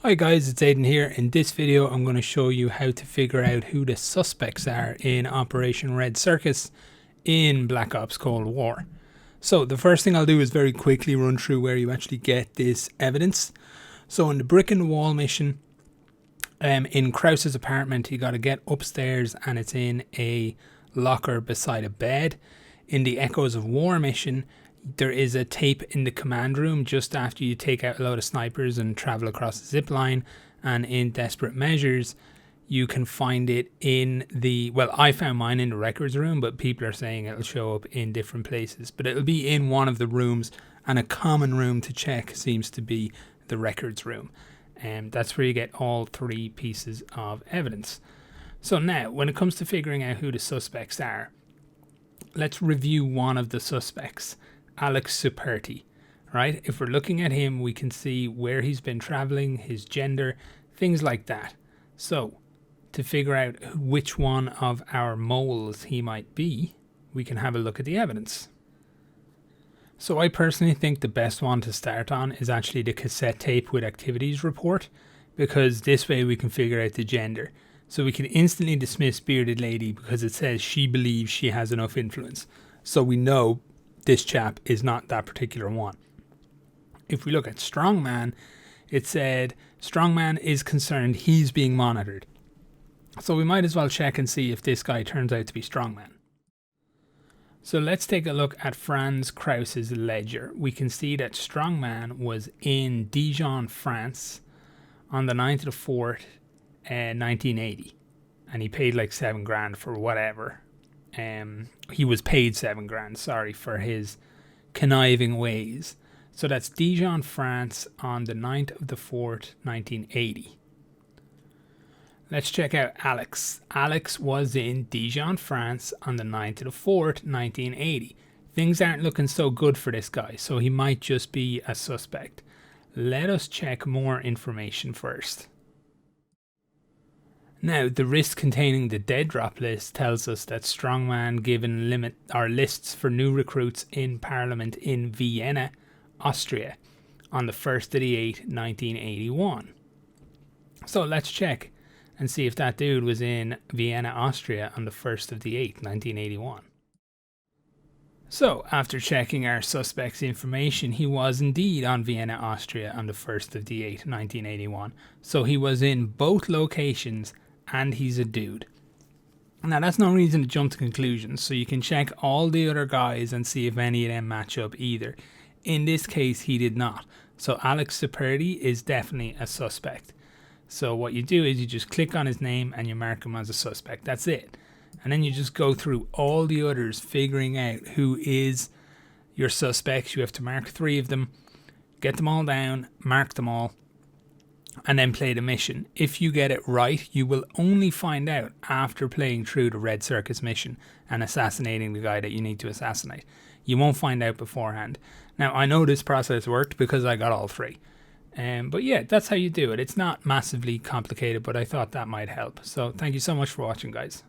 Hi guys, it's Aidan here. In this video I'm going to show you how to figure out who the suspects are in Operation Red Circus in Black Ops Cold War. So the first thing I'll do is very quickly run through where you actually get this evidence. So in the brick in the wall mission, in Krause's apartment, you got to get upstairs and it's in a locker beside a bed. In the Echoes of War mission, there is a tape in the command room just after you take out a load of snipers and travel across the zip line. And in Desperate Measures, you can find it in the, well, I found mine in the records room, but people are saying it'll show up in different places. But it'll be in one of the rooms, and a common room to check seems to be the records room. And that's where you get all three pieces of evidence. So now, when it comes to figuring out who the suspects are, let's review one of the suspects. Alex Superti, right? If we're looking at him, we can see where he's been traveling, his gender, things like that. So to figure out which one of our moles he might be, we can have a look at the evidence. So I personally think the best one to start on is actually the cassette tape with activities report, because this way we can figure out the gender. So we can instantly dismiss Bearded Lady because it says she believes she has enough influence. So we know this chap is not that particular one. If we look at Strongman, it said Strongman is concerned he's being monitored. So we might as well check and see if this guy turns out to be Strongman. So let's take a look at Franz Krause's ledger. We can see that Strongman was in Dijon, France on the 9th of the 4th, 1980. And he paid like $7,000 for whatever. He was paid $7,000, sorry, for his conniving ways. So that's Dijon, France on the 9th of the 4th, 1980. Let's check out Alex. Alex was in Dijon, France on the 9th of the 4th, 1980. Things aren't looking so good for this guy, so he might just be a suspect. Let us check more information first. Now, the list containing the dead drop list tells us that Strongman given lists for new recruits in Parliament in Vienna, Austria, on the 1st of the 8th, 1981. So let's check and see if that dude was in Vienna, Austria on the 1st of the 8th, 1981. So, after checking our suspect's information, he was indeed on Vienna, Austria on the 1st of the 8th, 1981. So he was in both locations and he's a dude. Now that's no reason to jump to conclusions, so you can check all the other guys and see if any of them match up either. In this case he did not, so Alex Superti is definitely a suspect. So what you do is you just click on his name and you mark him as a suspect. That's it. And then you just go through all the others, figuring out who is your suspects. You have to mark 3 of them, get them all down, mark them all, and then play the mission. If you get it right, you will only find out after playing through the Red Circus mission and assassinating the guy that you need to assassinate. You won't find out beforehand. Now, I know this process worked because I got all 3. But yeah, that's how you do it. It's not massively complicated, but I thought that might help. So thank you so much for watching, guys.